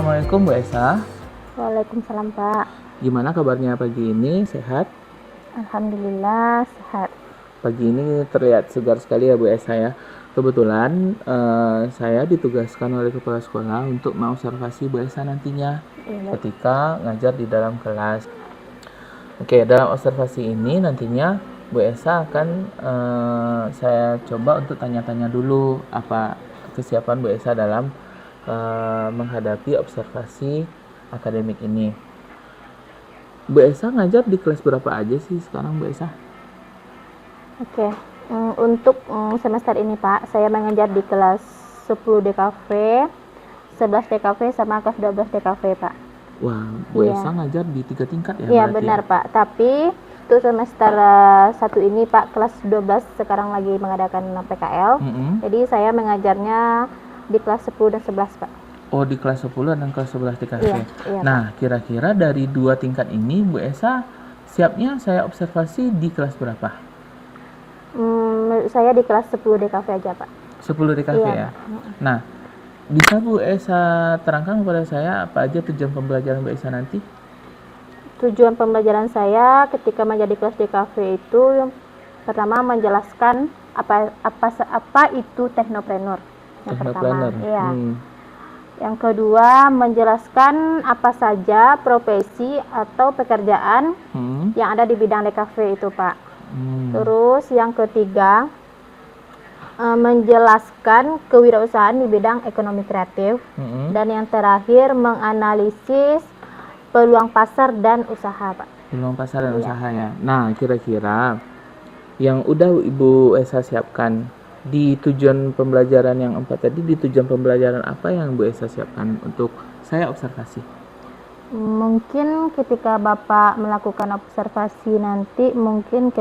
Assalamualaikum Bu Esa. Waalaikumsalam Pak. Gimana kabarnya pagi ini? Sehat? Alhamdulillah sehat. Pagi ini terlihat segar sekali ya Bu Esa ya. Kebetulan saya ditugaskan oleh kepala sekolah untuk mengobservasi Bu Esa nantinya Iya. ketika ngajar di dalam kelas. Oke, dalam observasi ini nantinya Bu Esa akan saya coba untuk tanya-tanya dulu apa kesiapan Bu Esa dalam menghadapi observasi akademik ini. Bu Esa ngajar di kelas berapa aja sih sekarang Bu Esa? Oke. Untuk semester ini Pak, saya mengajar di kelas 10 DKV, 11 DKV sama kelas 12 DKV Pak. Wah, Bu Iya. Esa ngajar di 3 tingkat ya? Iya berarti benar ya? Pak, tapi untuk semester 1 ini Pak, kelas 12 sekarang lagi mengadakan PKL. Jadi saya mengajarnya di kelas 10 dan 11 Pak. Oh, di kelas 10 dan kelas 11 DKV. Iya, Nah, kira-kira dari 2 tingkat ini Bu Esa siapnya saya observasi di kelas berapa? Menurut saya di kelas 10 DKV aja Pak. 10 DKV Iya, ya? Pak. Nah, bisa Bu Esa terangkan kepada saya apa aja tujuan pembelajaran Bu Esa nanti? Tujuan pembelajaran saya ketika menjadi kelas DKV itu yang pertama menjelaskan apa itu teknopreneur. Yang Teknopreneur. pertama, iya. Yang kedua, menjelaskan apa saja profesi atau pekerjaan yang ada di bidang DKV itu, Pak. Terus yang ketiga, menjelaskan kewirausahaan di bidang ekonomi kreatif. Dan yang terakhir, menganalisis peluang pasar dan usaha, Pak. Peluang pasar dan usaha ya. Nah, kira-kira yang udah Ibu Esa siapkan di tujuan pembelajaran yang 4 tadi, di tujuan pembelajaran apa yang Bu Esa siapkan untuk saya observasi? Mungkin ketika Bapak melakukan observasi nanti, mungkin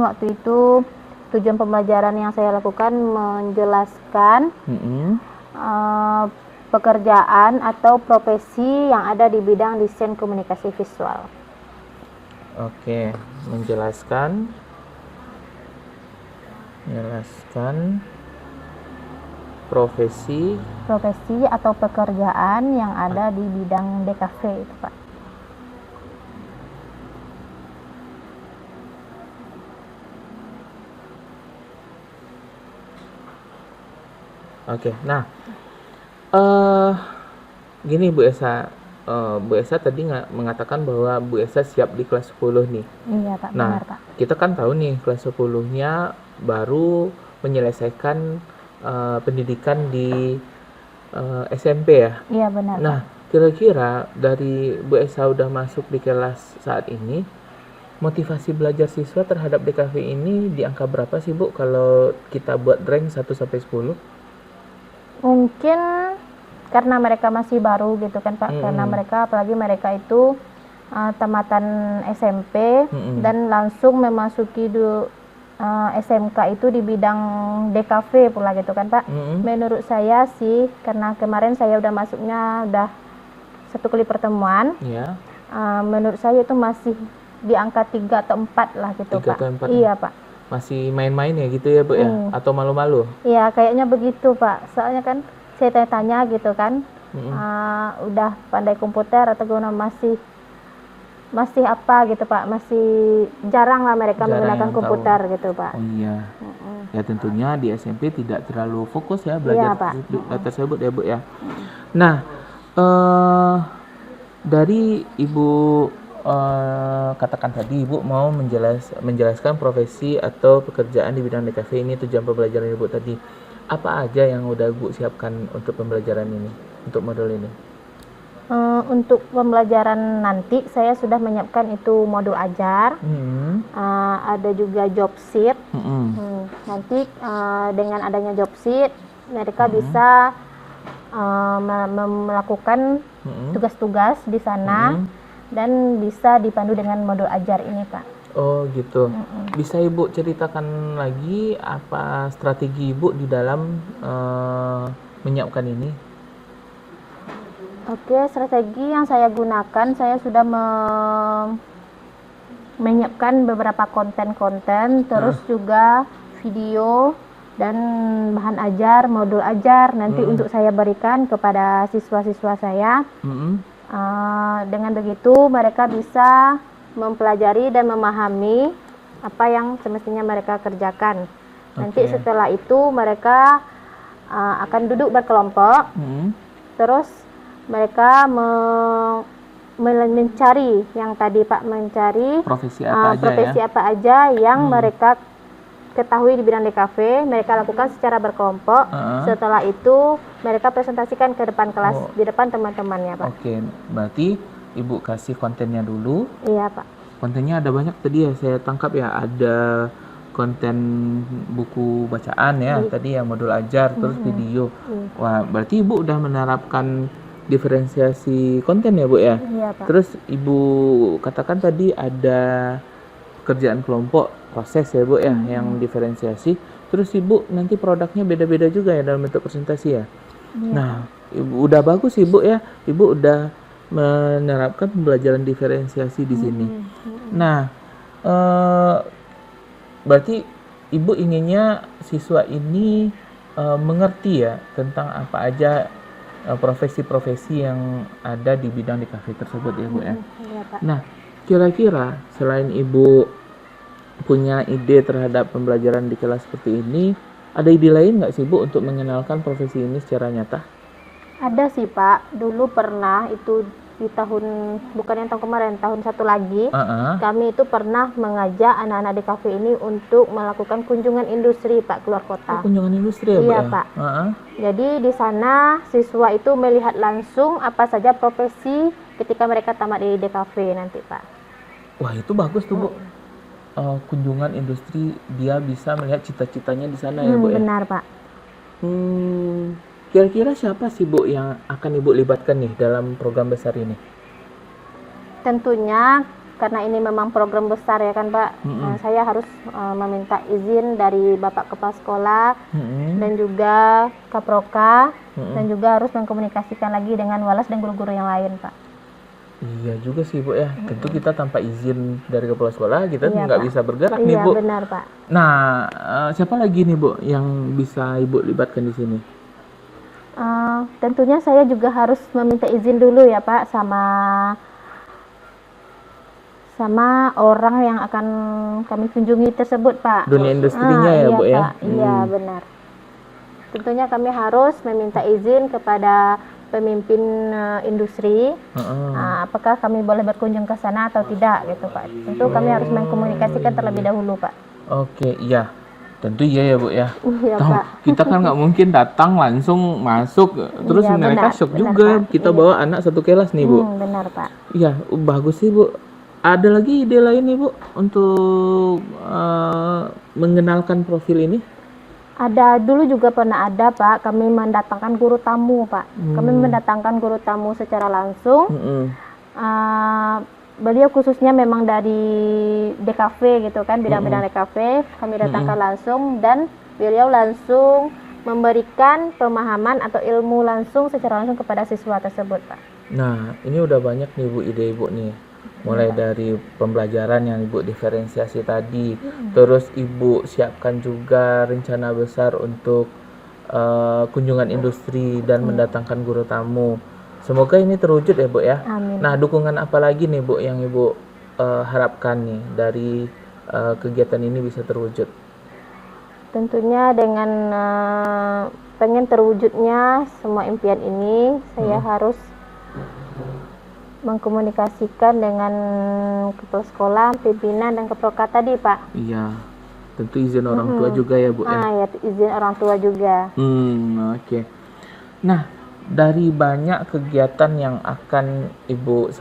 waktu itu tujuan pembelajaran yang saya lakukan menjelaskan pekerjaan atau profesi yang ada di bidang desain komunikasi visual. Oke, menjelaskan profesi atau pekerjaan yang ada di bidang DKV itu, Pak. Oke, nah gini Bu Esa, Bu Esa tadi mengatakan bahwa Bu Esa siap di kelas 10 nih. Iya Pak, benar Pak. Kita kan tahu nih kelas 10-nya baru menyelesaikan pendidikan di SMP ya. Iya benar. Nah, kira-kira dari Bu Esa udah masuk di kelas saat ini, motivasi belajar siswa terhadap DKV ini di angka berapa sih Bu kalau kita buat rank 1 sampai 10? Mungkin karena mereka masih baru gitu kan Pak, karena apalagi mereka itu tamatan SMP dan langsung memasuki SMK itu di bidang DKV pula gitu kan Pak. Menurut saya sih, karena kemarin saya udah masuknya udah 1 kali pertemuan, menurut saya itu masih di angka 3 atau 4 lah gitu 3 Pak. atau 4 Iya Pak. Masih main-main ya gitu ya Bu ya? Atau malu-malu? Iya kayaknya begitu Pak, soalnya kan saya tanya-tanya gitu kan, udah pandai komputer atau gimana, masih apa gitu Pak, masih jarang lah mereka menggunakan komputer gitu Pak. Oh iya. Ya tentunya di SMP tidak terlalu fokus ya belajar tersebut ya Bu ya. Nah, dari Ibu katakan tadi Ibu mau menjelaskan profesi atau pekerjaan di bidang DKV ini, tujuan pembelajaran Ibu tadi. Apa aja yang udah Ibu siapkan untuk pembelajaran ini, untuk modul ini? Untuk pembelajaran nanti saya sudah menyiapkan itu modul ajar, ada juga job sheet. Nanti dengan adanya job sheet mereka bisa melakukan tugas-tugas di sana dan bisa dipandu dengan modul ajar ini Pak. Oh gitu. Bisa Ibu ceritakan lagi apa strategi Ibu di dalam menyiapkan ini? Oke, strategi yang saya gunakan, saya sudah menyiapkan beberapa konten-konten, terus juga video dan bahan ajar, modul ajar nanti untuk saya berikan kepada siswa-siswa saya. Dengan begitu mereka bisa mempelajari dan memahami apa yang semestinya mereka kerjakan. Nanti setelah itu mereka akan duduk berkelompok, terus mereka mencari yang tadi Pak, mencari profesi apa aja profesi apa aja yang mereka ketahui di bidang DKV, mereka lakukan secara berkelompok. Setelah itu mereka presentasikan ke depan kelas, di depan teman-temannya Pak. Oke, berarti Ibu kasih kontennya dulu. Iya Pak. Kontennya ada banyak tadi ya, saya tangkap ya, ada konten buku bacaan ya, tadi yang modul ajar, terus video. Wah, berarti Ibu udah menerapkan diferensiasi konten ya Bu ya? Iya Pak. Terus Ibu katakan tadi ada kerjaan kelompok, proses ya Bu ya, yang diferensiasi. Terus Ibu nanti produknya beda-beda juga ya dalam bentuk presentasi ya? Nah, Ibu udah bagus Ibu ya, Ibu udah menerapkan pembelajaran diferensiasi di sini. Nah, berarti Ibu inginnya siswa ini mengerti ya tentang apa aja profesi-profesi yang ada di bidang DKV tersebut ya Bu ya. Iya Pak. Nah, kira-kira selain Ibu punya ide terhadap pembelajaran di kelas seperti ini, ada ide lain nggak sih Bu untuk mengenalkan profesi ini secara nyata? Ada sih Pak, dulu pernah itu di tahun, bukan yang tahun kemarin, tahun satu lagi, kami itu pernah mengajak anak-anak DKV ini untuk melakukan kunjungan industri Pak, keluar kota. Kunjungan industri ya Bu Iya ya? Pak. Jadi di sana siswa itu melihat langsung apa saja profesi ketika mereka tamat di DKV nanti Pak. Wah, itu bagus tuh Bu. Kunjungan industri, dia bisa melihat cita-citanya di sana ya Bu ya? Benar Pak. Kira-kira siapa sih Bu yang akan Ibu libatkan nih dalam program besar ini? Tentunya karena ini memang program besar ya kan Pak, saya harus meminta izin dari Bapak Kepala Sekolah dan juga Kaproka, dan juga harus mengkomunikasikan lagi dengan Walas dan guru-guru yang lain Pak. Iya juga sih Bu ya, tentu kita tanpa izin dari Kepala Sekolah kita Iya, nggak Pak. bisa bergerak nih Bu. Iya benar Pak. Nah, siapa lagi nih Bu yang bisa Ibu libatkan di sini? Tentunya saya juga harus meminta izin dulu ya Pak sama orang yang akan kami kunjungi tersebut Pak. Dunia industrinya ya Bu ya? Pak. Iya benar. Tentunya kami harus meminta izin kepada pemimpin industri, apakah kami boleh berkunjung ke sana atau tidak gitu Pak. Tentu kami harus mengkomunikasikan terlebih dahulu Pak. Oke, iya. Tentu iya ya Bu ya. Iya Tahu, Pak. kita kan nggak mungkin datang langsung masuk, terus Iya, mereka benar, shock benar, juga. Pak. Kita Iya. bawa anak satu kelas nih Bu. Benar Pak. Iya, bagus sih Bu. Ada lagi ide lain nih Bu untuk mengenalkan profil ini? Ada, dulu juga pernah ada Pak, kami mendatangkan guru tamu Pak. Kami mendatangkan guru tamu secara langsung. Beliau khususnya memang dari DKV gitu kan, bidang-bidang DKV, kami datangkan langsung dan beliau langsung memberikan pemahaman atau ilmu langsung secara langsung kepada siswa tersebut Pak. Nah, ini udah banyak nih Bu ide Ibu nih. Mulai dari pembelajaran yang Ibu diferensiasi tadi, terus Ibu siapkan juga rencana besar untuk kunjungan industri dan mendatangkan guru tamu. Semoga ini terwujud ya Bu ya. Amin. Nah, dukungan apa lagi nih Bu yang Ibu harapkan nih dari kegiatan ini bisa terwujud? Tentunya dengan pengen terwujudnya semua impian ini, saya harus mengkomunikasikan dengan kepala sekolah, pimpinan dan keproka tadi Pak. Iya, tentu izin orang tua juga ya Bu ya. Ya izin orang tua juga. Oke. Nah, dari banyak kegiatan yang akan Ibu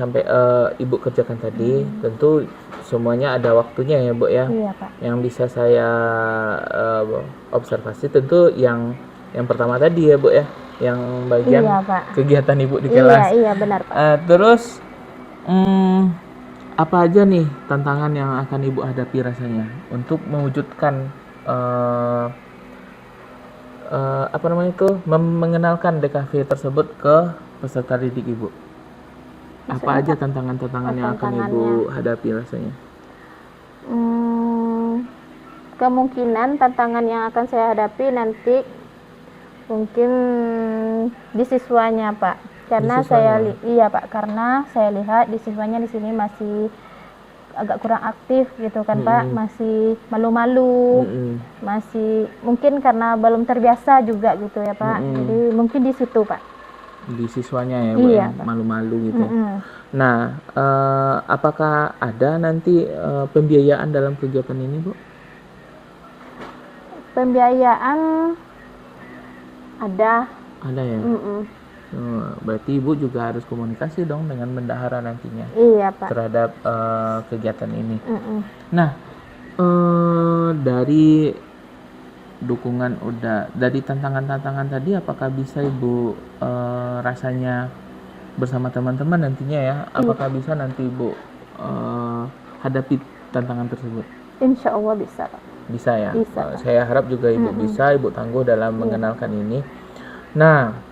kerjakan tadi, tentu semuanya ada waktunya ya Bu ya. Iya Pak. Yang bisa saya observasi tentu yang pertama tadi ya Bu ya, yang bagian Iya, Pak. kegiatan Ibu di kelas. Iya benar Pak. Terus apa aja nih tantangan yang akan Ibu hadapi rasanya untuk mewujudkan mengenalkan DKV tersebut ke peserta didik Ibu? Apa aja tantangan-tantangan yang akan Ibu hadapi rasanya? kemungkinan tantangan yang akan saya hadapi nanti mungkin di siswanya Pak, karena iya Pak, karena saya lihat di siswanya di sini masih agak kurang aktif gitu kan Pak, masih malu-malu, masih mungkin karena belum terbiasa juga gitu ya Pak. Jadi mungkin di situ Pak, di siswanya ya Bu, iya, malu-malu gitu. Nah, apakah ada nanti pembiayaan dalam kegiatan ini Bu? Pembiayaan ada ya. Berarti Ibu juga harus komunikasi dong dengan bendahara nantinya. Iya Pak, terhadap kegiatan ini. Nah, dari dukungan dari tantangan-tantangan tadi, apakah bisa Ibu rasanya bersama teman-teman nantinya ya? Apakah bisa nanti Ibu hadapi tantangan tersebut? Insya Allah bisa Pak. Bisa ya? Bisa. Saya harap juga Ibu bisa, Ibu tangguh dalam mengenalkan ini. Nah,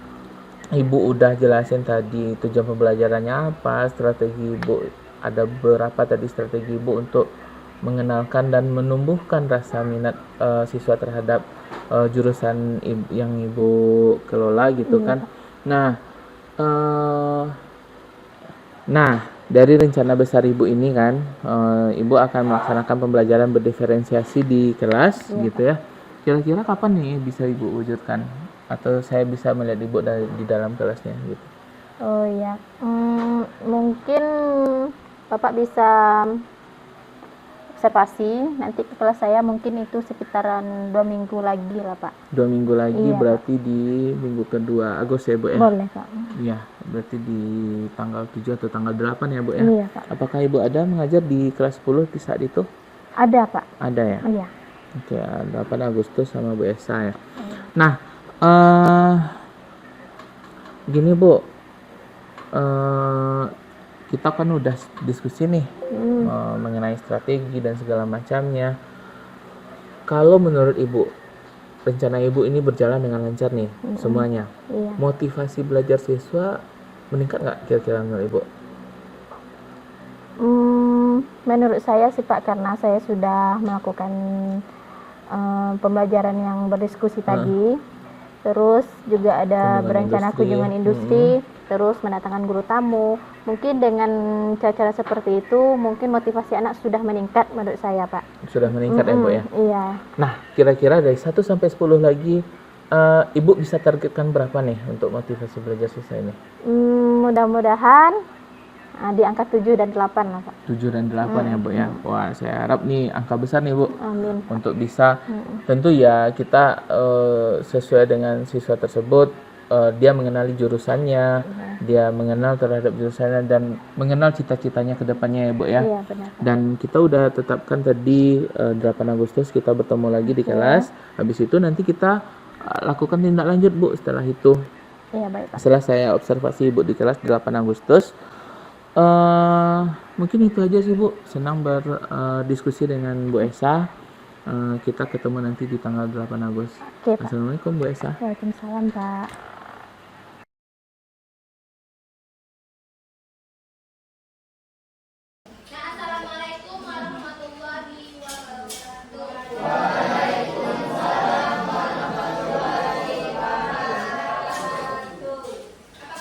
Ibu udah jelasin tadi tujuan pembelajarannya apa, strategi Ibu, ada beberapa tadi strategi Ibu untuk mengenalkan dan menumbuhkan rasa minat siswa terhadap jurusan yang Ibu kelola gitu kan. Nah, dari rencana besar Ibu ini kan, Ibu akan melaksanakan pembelajaran berdiferensiasi di kelas gitu ya. Kira-kira kapan nih bisa Ibu wujudkan? Atau saya bisa melihat Ibu di dalam kelasnya gitu? Oh ya, mungkin Bapak bisa observasi nanti ke kelas saya, mungkin itu sekitaran 2 minggu lagi lah Pak. 2 minggu lagi, iya, berarti Pak. Di minggu kedua Agustus ya Bu ya? Boleh Pak. Iya, berarti di tanggal 7 atau tanggal 8 ya Bu ya? Iya Pak. Apakah Ibu ada mengajar di kelas 10 di saat itu? Ada Pak. Ada ya? Iya. Oke, 8 Agustus sama Bu Esa ya. Nah, gini Bu, kita kan udah diskusi nih mengenai strategi dan segala macamnya. Kalau menurut Ibu, rencana Ibu ini berjalan dengan lancar nih semuanya. Iya. Motivasi belajar siswa meningkat nggak kira-kira menurut Ibu? Menurut saya sih Pak, karena saya sudah melakukan pembelajaran yang berdiskusi tadi, terus juga ada berencana kunjungan industri, terus mendatangkan guru tamu. Mungkin dengan cara-cara seperti itu, mungkin motivasi anak sudah meningkat menurut saya Pak. Sudah meningkat ya Bu ya? Iya. Nah, kira-kira dari 1 sampai 10 lagi, Ibu bisa targetkan berapa nih untuk motivasi belajar siswa ini? Mudah-mudahan di angka 7 dan 8 lah Pak. 7 dan 8 ya Bu ya. Wah, saya harap nih angka besar nih Bu. Amin. Untuk bisa, tentu ya kita sesuai dengan siswa tersebut, dia mengenali jurusannya, dia mengenal terhadap jurusannya dan mengenal cita-citanya ke depannya ya Bu ya. Iya, benar. Dan kita udah tetapkan tadi 8 Agustus kita bertemu lagi di kelas. Habis itu nanti kita lakukan tindak lanjut Bu setelah itu. Iya, baik Pak. Setelah saya observasi Ibu di kelas 8 Agustus, mungkin itu aja sih Bu. Senang berdiskusi dengan Bu Esa. Kita ketemu nanti di tanggal 8 Agustus. Oke, Pak. Assalamualaikum Bu Esa. Waalaikumsalam Pak. Assalamualaikum warahmatullahi wabarakatuh. Apa kabar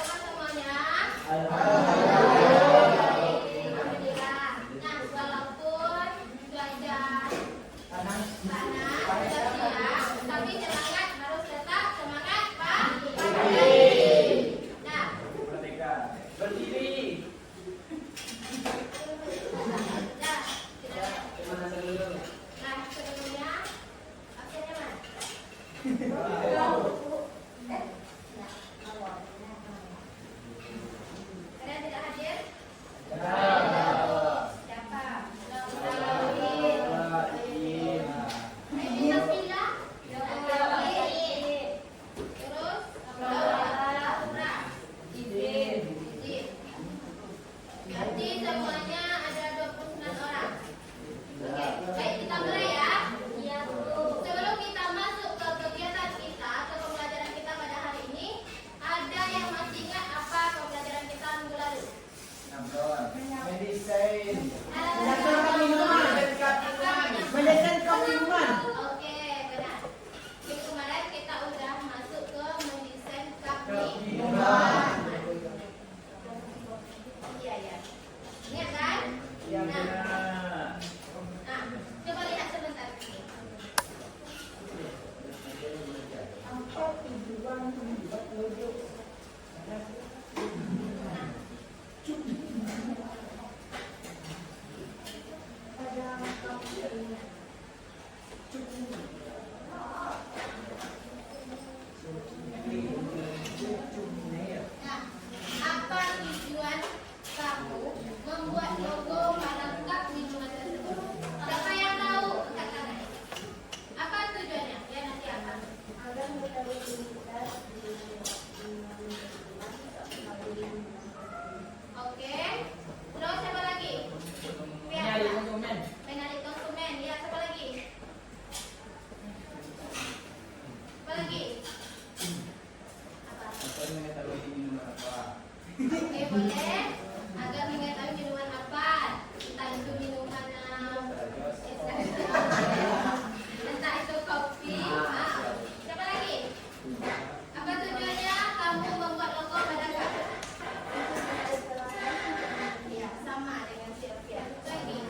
semuanya? Alhamdulillah. Nah, walaupun cuaca panas, tapi semangat, harus tetap semangat pagi. Nah, berdiri. nah sebelumnya absennya mana? Kalian tidak hadir? Siapa? Bismillah. Terus izin. Berarti semuanya ada 29 orang. Oke, baik kita mulai ya. Iya, Bu. Sebelum kita masuk ke kegiatan kita, ke pembelajaran kita pada hari ini, ada yang masih ingat apa pembelajaran kita minggu lalu? Medicine. Mendesain minuman. boleh agar mengetahui minuman apa, entah itu minuman entah itu kopi. Siapa lagi? Apa tujuannya kamu membuat logo pada kak? Ya, sama dengan Sylvia. Lagi.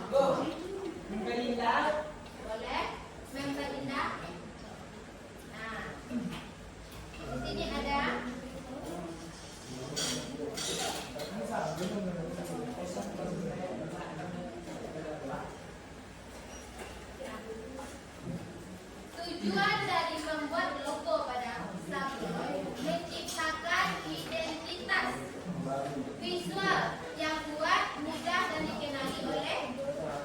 Boleh? Membelinda. Nah, di sini ada tujuan dari membuat logo pada sablon menciptakan identitas visual yang kuat, mudah dan dikenali oleh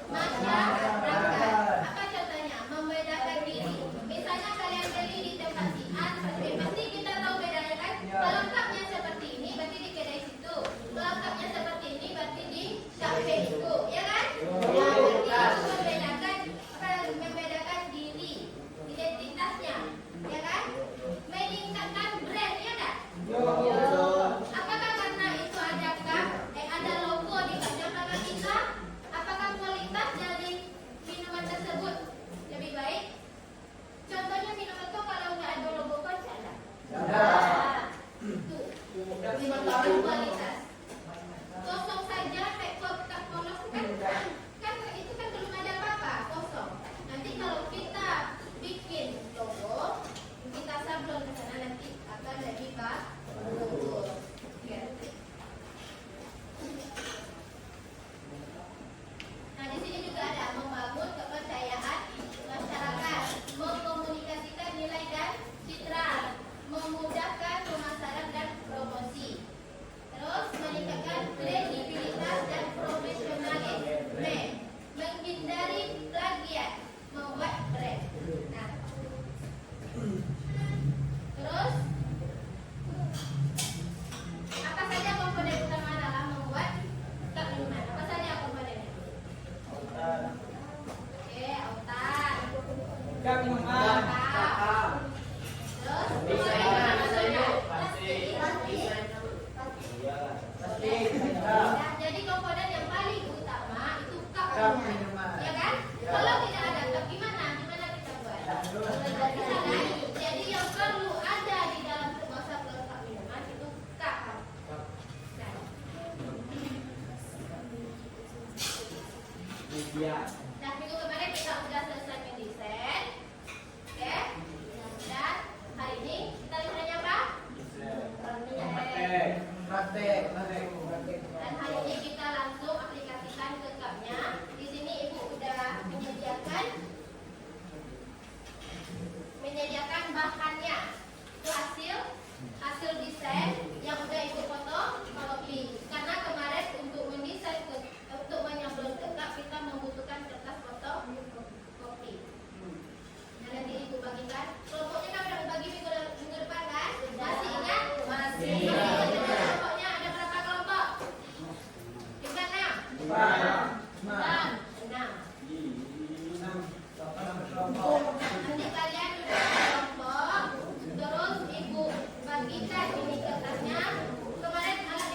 masyarakat. Apa contohnya? Membedakan diri. Misalnya kalian beli di tempat si A, pasti kita tahu bedanya kan? Pelengkapnya seperti ini, berarti di kedai situ. Pelengkapnya seperti ini, berarti di kafe itu, ya kan? Ya, berarti itu membedakan diri, identitasnya, ya kan? Meningkatkan brand, ya kan? Apakah karena itu ada logo di belakang kita? Apakah kualitas dari minuman tersebut lebih baik? Contohnya minuman itu kalau nggak ada logo kan ada. Itu kualitas. Kosong saja, tak polos kan itu kan belum ada apa-apa, kosong. Nanti kalau kita bikin logo, kita sablon ke sana nanti akan lebih bagus. Ya. Nah, di sini juga ada membangun kepercayaan masyarakat, mengkomunikasikan nilai dan citra, memudahkan pemasaran dan promosi. Terus meningkatkan kredibilitas dan profesionalisme, menghindari plagiat, membuat brand. Nah, terus apa saja komponen utama dalam membuat kap minuman? Apa saja komponennya? Oke, autan. Kap minuman. Terus komponen apa saja? Nah, jadi komponen yang paling utama itu kap minuman, ya kan? Kalau tidak ada kap gimana kita buat? Jadi yang perlu ada di dalam sebuah sablon kap minuman itu kap. Nah, minggu kemarin kita sudah selesai mendesain, oke? Dan hari ini kita desainnya apa? Praktek. Dan hari ini kita langsung aplikasikan ke kapnya. Di sini ibu udah menyediakan bahannya. Itu hasil desain yang udah ibu foto kopi. Karena kemarin untuk mendesain untuk menyablon ke kap kita membutuhkan kertas foto kopi. Nah, nanti ibu bagikan. Kelompoknya kan udah bagi minggu depan kan? Masih ingat? Masih. Kelompoknya ada berapa kelompok? 6. 6. Nanti kalian duduk kelompok, terus ibu bagikan ini kertasnya. Kemarin alat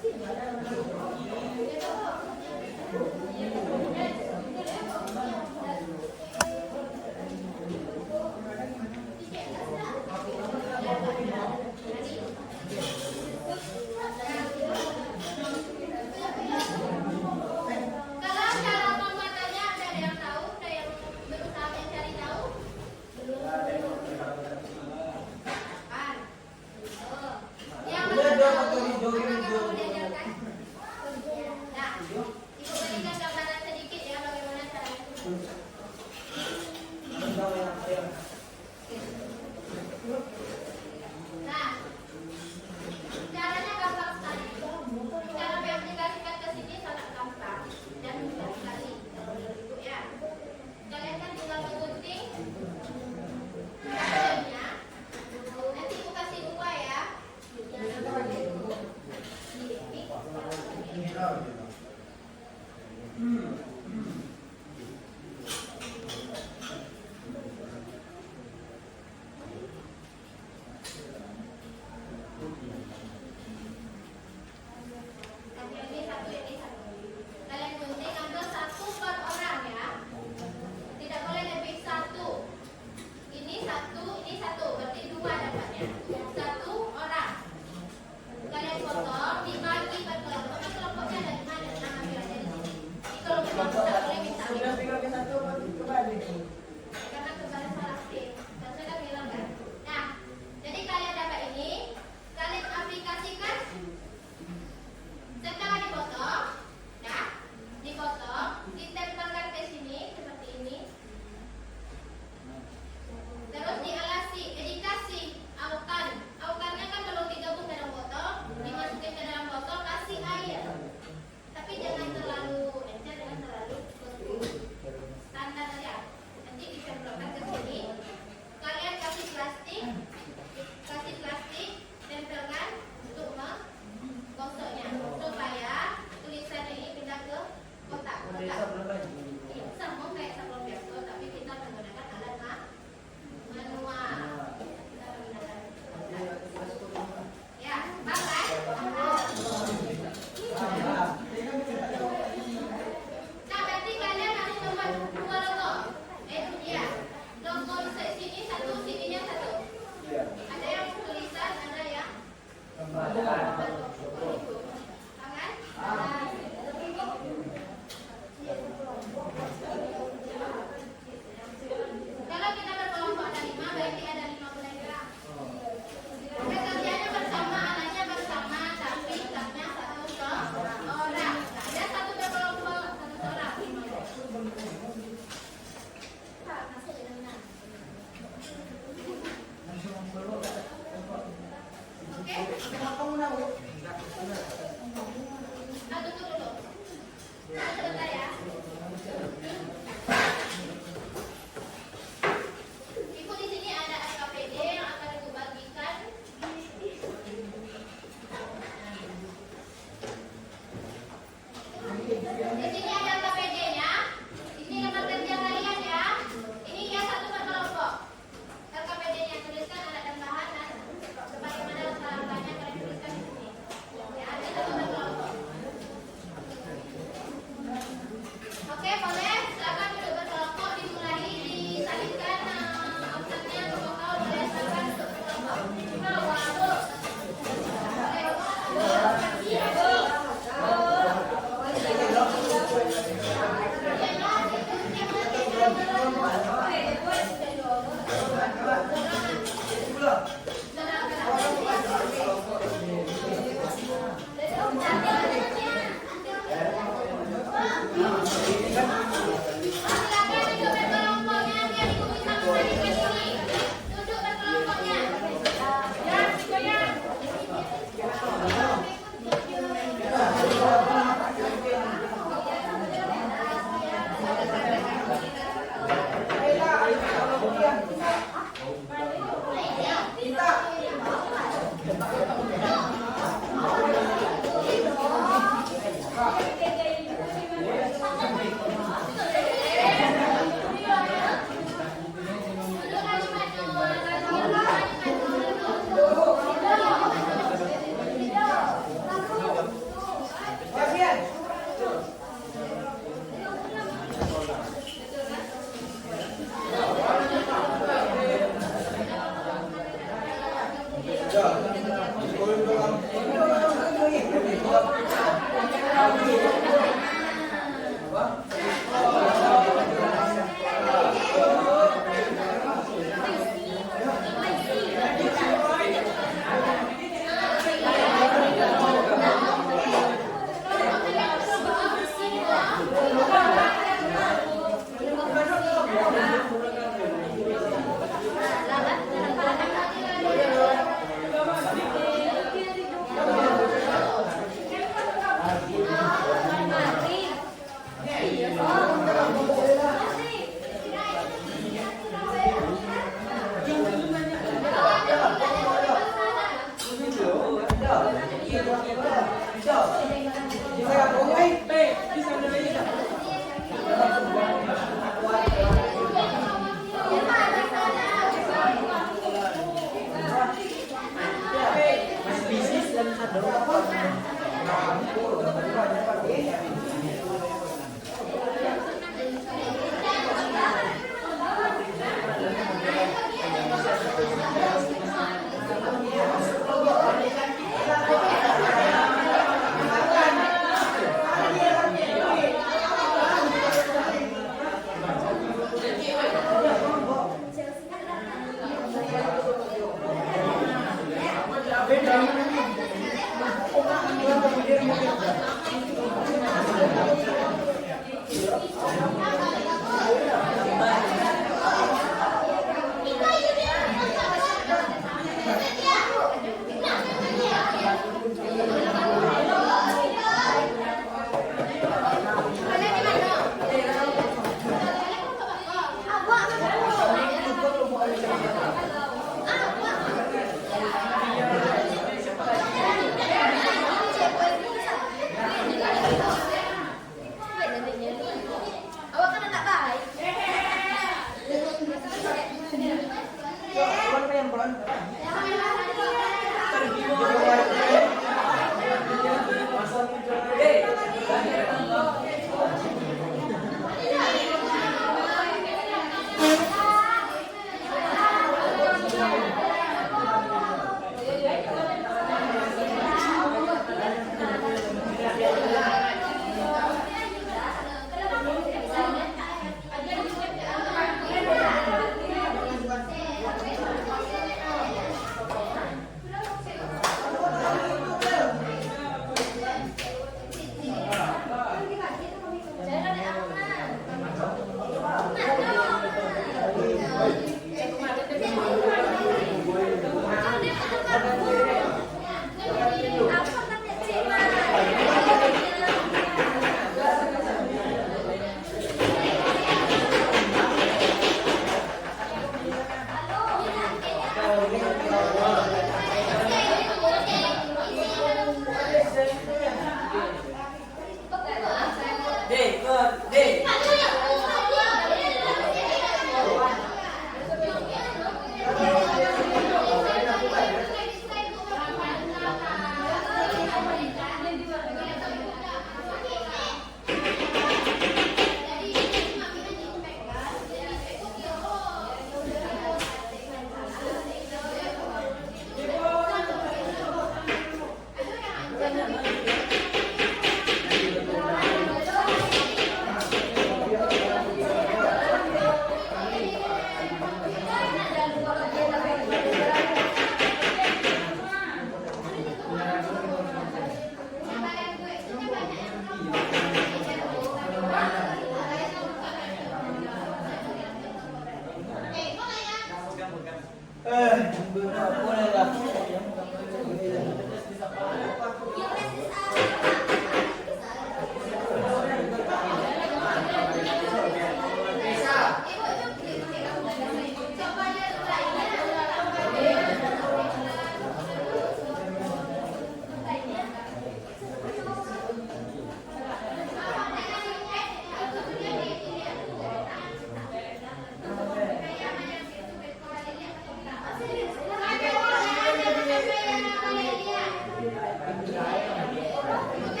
Oke,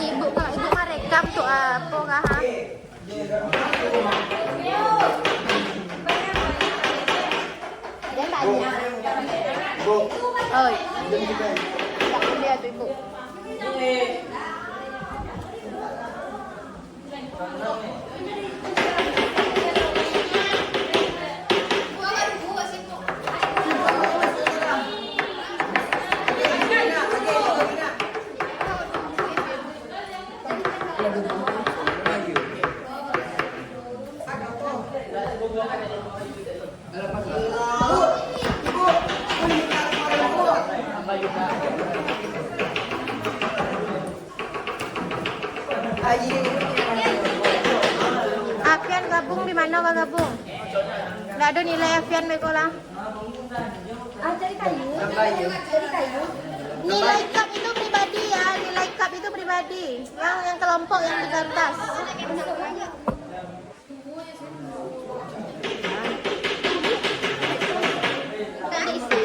ibu mah rekam tuh apa kah? Dia tanya. Oi. Tak dia tuh ibu. Afian gabung di mana kah gabung? Nggak ada nilai Afian Bekola. Cari kayu. Nilai cup itu pribadi ya, nilai cup itu pribadi. Yang kelompok yang di kertas. Udah diisi.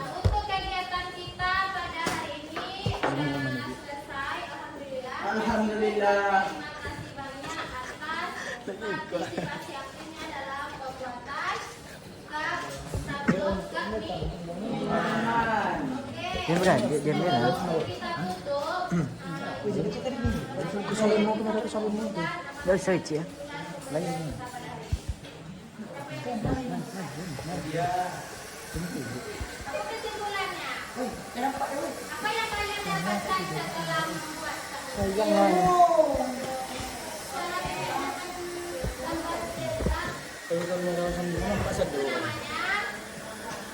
Untuk kegiatan kita pada hari ini sudah selesai, alhamdulillah. Alhamdulillah. Terima kasih banyak atas partisipasi aktifnya dalam pembuatan cup sabun cup nih. Oke. Kita tutup. Kesimpulannya, apa yang kalian dapatkan setelah membuat sabun?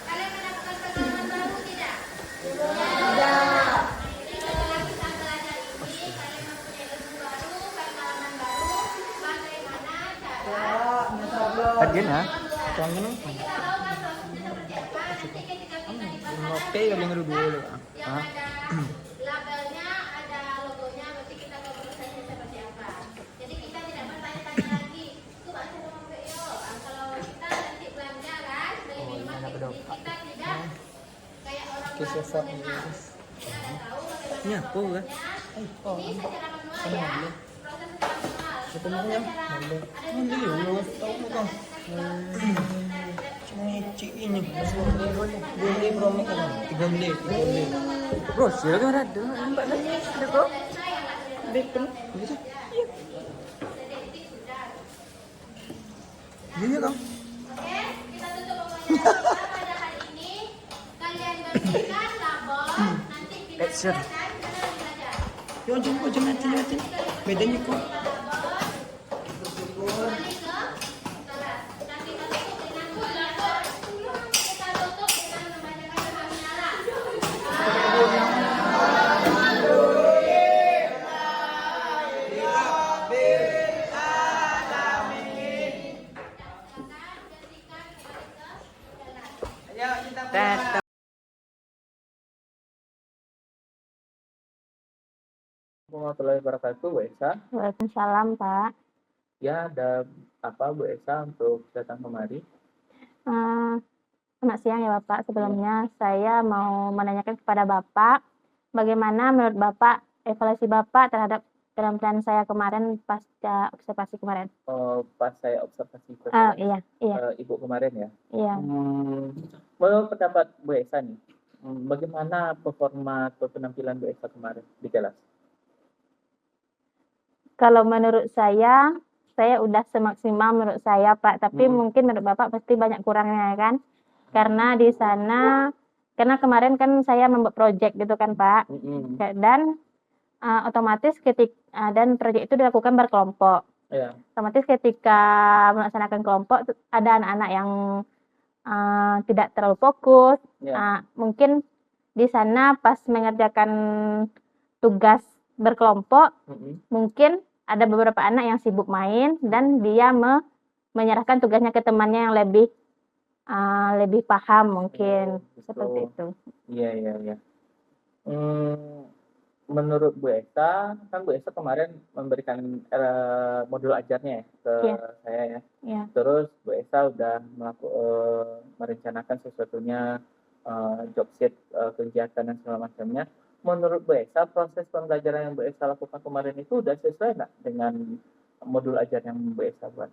Kalian mendapatkan pengalaman baru tidak? Tidak. Jadi setelah kita belajar ini, kalian mempunyai ilmu baru, pengalaman baru, bagaimana cara Kajian ya? kita tahu kan prosesnya seperti apa. Nanti ketika kita dipasarkan Yang dulu. yang ada labelnya, ada logonya, berarti kita tahu prosesnya seperti apa. Jadi kita tidak bertanya-tanya lagi, itu Pak saya mau beli yo. Kalau kita nanti belanja kan, beli minuman, jadi kita tidak kayak orang baru mengenal. Kita tidak tahu bagaimana prosesnya. Ini secara manual ya, proses secara manual. Kalau secara ada Ini. Boleh promo kan? 3 menit. Bro, silakan ada. Nampak tak? Ada kok. Bacon. Begitu. Iya kan? Oke, kita tutup pembelajaran kita pada hari ini. Kalian bersihkan label, nanti pindah kan kita belajar. Yo, jangan. Bedanya kok. Kembali ke kelas. Dan kita tutup dengan membacakan hamdalah. Ayo kita mulai. Warahmatullahi wabarakatuh, Bu Esa. Waalaikumsalam Pak. Ya, ada apa Bu Esa untuk datang kemari? Selamat siang ya Bapak. Sebelumnya saya mau menanyakan kepada Bapak, bagaimana menurut Bapak evaluasi Bapak terhadap penampilan saya kemarin pasca observasi kemarin? Pas saya observasi ke Iya. Ibu kemarin ya. Iya. Menurut pendapat Bu Esa nih, bagaimana performa atau penampilan Bu Esa kemarin di kelas? Kalau menurut saya udah semaksimal menurut saya Pak. Tapi mungkin menurut Bapak pasti banyak kurangnya kan? Karena di sana, karena kemarin kan saya membuat proyek gitu kan Pak. Dan otomatis dan proyek itu dilakukan berkelompok. Ya. Otomatis ketika melaksanakan kelompok ada anak-anak yang tidak terlalu fokus. Mungkin di sana pas mengerjakan tugas berkelompok, mungkin ada beberapa anak yang sibuk main dan dia menyerahkan tugasnya ke temannya yang lebih paham mungkin seperti itu. Iya. Menurut Bu Esa, kan Bu Esa kemarin memberikan modul ajarnya ya ke saya ya. Iya. Terus Bu Esa udah merencanakan sesuatunya job sheet, kegiatan dan segala macamnya. Menurut Bu Esa, proses pembelajaran yang Bu Esa lakukan kemarin itu udah sesuai nggak dengan modul ajar yang Bu Esa buat?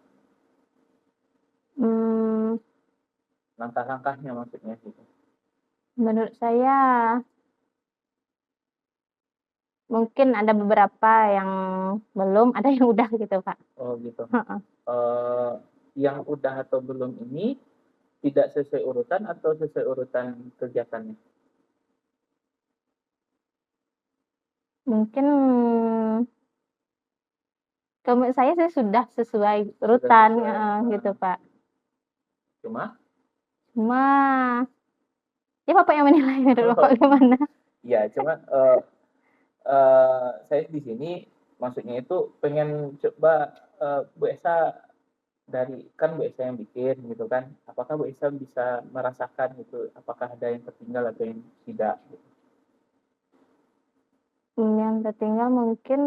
Hmm, Langkah-langkahnya maksudnya gitu. menurut saya mungkin ada beberapa yang belum, ada yang udah gitu, Pak. Oh gitu. Heeh. Yang udah atau belum ini tidak sesuai urutan atau sesuai urutan kegiatannya? Mungkin kalau menurut saya sih sudah sesuai urutan, sesuai, gitu, Pak. Cuma Cuma ya Bapak yang menilai menurut Bapak gimana? ya cuma saya di sini maksudnya itu pengen coba Bu Esa dari kan Bu Esa yang bikin gitu kan, apakah Bu Esa bisa merasakan gitu, apakah ada yang tertinggal atau yang tidak gitu. Yang tertinggal mungkin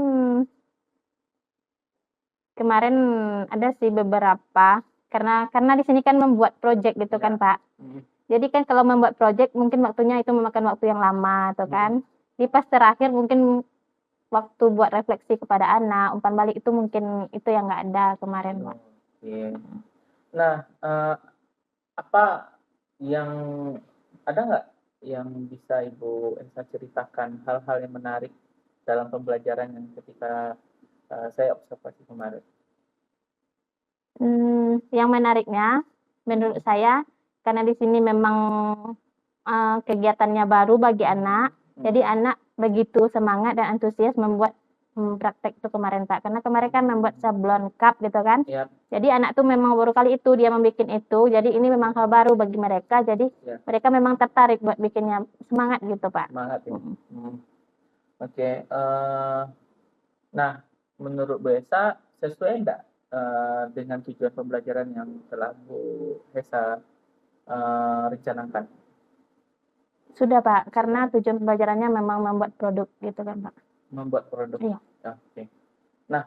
kemarin ada sih beberapa karena di sini kan membuat project gitu kan, Ya. Pak. Jadi kan kalau membuat project mungkin waktunya itu memakan waktu yang lama tuh kan. Di pas terakhir mungkin waktu buat refleksi kepada anak, umpan balik itu mungkin itu yang nggak ada kemarin, Pak. Oke. Nah, apa yang ada nggak yang bisa Ibu Esa ceritakan hal-hal yang menarik dalam pembelajaran yang ketika saya observasi kemarin? Yang menariknya menurut saya karena di sini memang kegiatannya baru bagi anak, jadi anak begitu semangat dan antusias membuat praktek itu kemarin, Pak. Karena kemarin kan membuat sablon cup gitu kan. Yap. Jadi anak tuh memang baru kali itu dia membuat itu. Jadi ini memang hal baru bagi mereka. Jadi mereka memang tertarik buat bikinnya, semangat gitu, Pak. Semangat ya. Oke. Nah, menurut Bu Esa sesuai enggak dengan tujuan pembelajaran yang telah Bu Esa rencanakan? Sudah, Pak. Karena tujuan pembelajarannya memang membuat produk gitu kan, Pak. Membuat produk. Iya. Oke. Nah,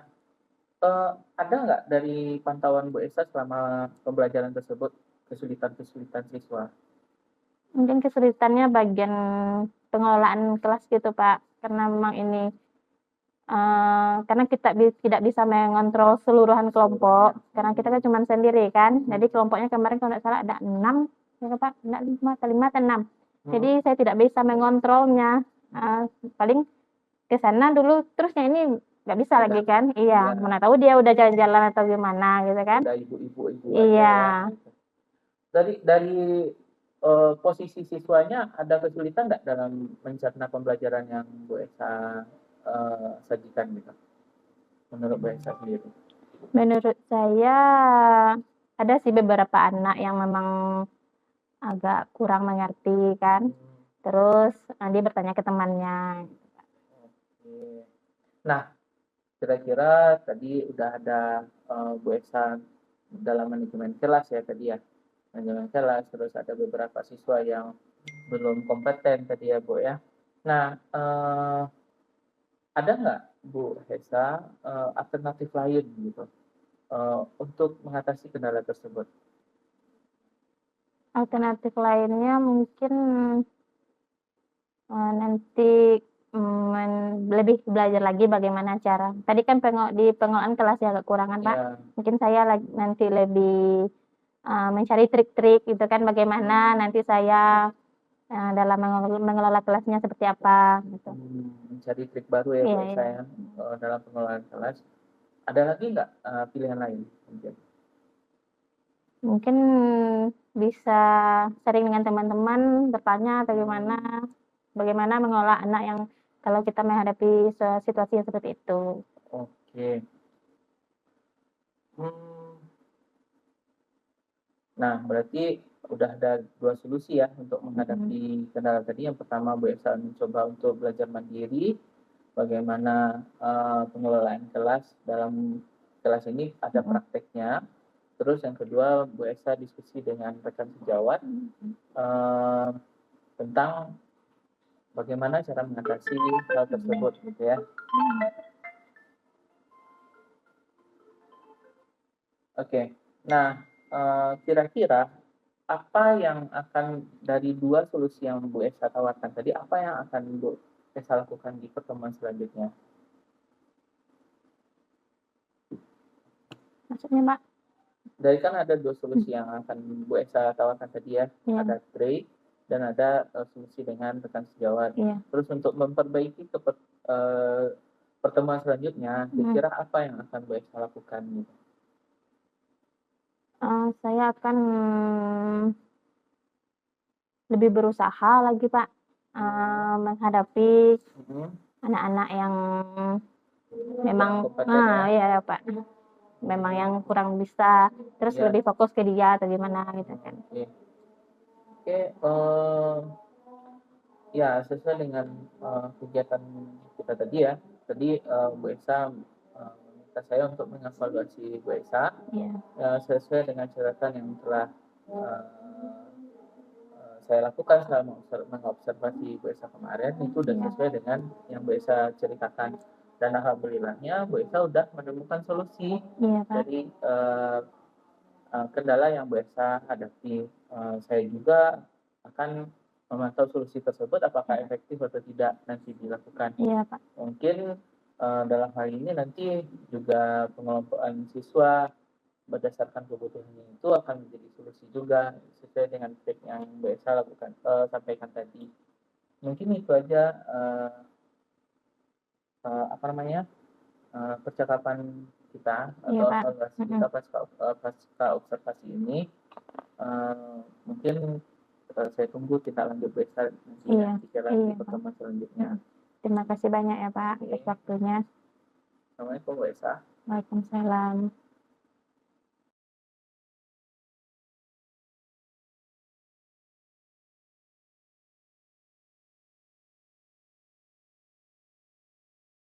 ada nggak dari pantauan Bu Esa selama pembelajaran tersebut kesulitan-kesulitan siswa? Mungkin kesulitannya bagian pengelolaan kelas gitu, Pak. Karena memang ini karena kita tidak bisa mengontrol seluruhan kelompok, karena kita kan cuma sendiri kan. Jadi kelompoknya kemarin kalau tidak salah ada 6, ya Pak, enggak 5 atau 6. Jadi saya tidak bisa mengontrolnya. Paling ke sana dulu, terusnya ini nggak bisa lagi kan. Iya, mana tahu dia udah jalan-jalan atau gimana gitu kan. Udah ibu-ibu Iya. Dari posisi siswanya ada kesulitan nggak dalam mencerna pembelajaran yang Bu Esa sajikan gitu? Menurut Bu Esa sendiri? Menurut saya ada sih beberapa anak yang memang agak kurang mengerti kan. Terus dia bertanya ke temannya. Oke. Nah, kira-kira tadi udah ada Bu Esa dalam manajemen kelas ya tadi ya. Manajemen kelas, terus ada beberapa siswa yang belum kompeten tadi ya Bu ya. Nah, ada nggak Bu Esa alternatif lain gitu untuk mengatasi kendala tersebut? Alternatif lainnya mungkin nanti lebih belajar lagi bagaimana cara. Tadi kan di pengelolaan kelas ya kekurangan, Pak. Mungkin saya nanti lebih mencari trik-trik gitu kan, bagaimana nanti saya dalam mengelola kelasnya seperti apa gitu. Mencari trik baru ya Bu Esa ya dalam pengelolaan kelas. Ada lagi nggak pilihan lain mungkin? Mungkin bisa sering dengan teman-teman bertanya atau bagaimana mengelola anak yang kalau kita menghadapi situasi yang seperti itu. Oke. Nah, berarti udah ada 2 solusi ya untuk menghadapi kendala tadi. Yang pertama Bu Esa mencoba untuk belajar mandiri, bagaimana pengelolaan kelas. Dalam kelas ini ada prakteknya. Terus yang kedua Bu Esa diskusi dengan rekan sejawat tentang bagaimana cara mengatasi hal tersebut gitu ya. Oke. Nah, kira-kira apa yang akan dari dua solusi yang Bu Esa tawarkan tadi, apa yang akan Bu Esa lakukan di pertemuan selanjutnya? Maksudnya Pak? Dari kan ada dua solusi yang akan Bu Esa tawarkan tadi ya, Iya. ada trade dan ada solusi dengan rekan sejawat. Iya. Terus untuk memperbaiki pertemuan selanjutnya, kira-kira apa yang akan Bu Esa lakukan? Gitu? Saya akan lebih berusaha lagi Pak, menghadapi anak-anak yang memang ya Pak, memang yang kurang bisa, terus Ya. lebih fokus ke dia atau gimana gitu kan. Oke, ya sesuai dengan kegiatan kita tadi ya. Tadi Bu Esa meminta saya untuk mengevaluasi Bu Esa sesuai dengan catatan yang telah saya lakukan selama mengobservasi Bu Esa kemarin. Itu sudah sesuai dengan yang Bu Esa ceritakan. Dan alhamdulillahnya Bu Esa sudah menemukan solusi dari kendala yang Bu Esa hadapi. Saya juga akan memantau solusi tersebut apakah efektif atau tidak nanti dilakukan. Iya Pak. Mungkin dalam hal ini nanti juga pengelompokan siswa berdasarkan kebutuhannya itu akan menjadi solusi juga sesuai dengan trik yang Bu Esa lakukan sampaikan tadi. Mungkin itu aja percakapan kita atau evaluasi kita pasca observasi ini. Mungkin saya tunggu kita lanjut Bu Esa nanti di pertemuan selanjutnya. Terima kasih banyak ya Pak atas waktunya. Assalamualaikum Bu Esa. Waalaikumsalam.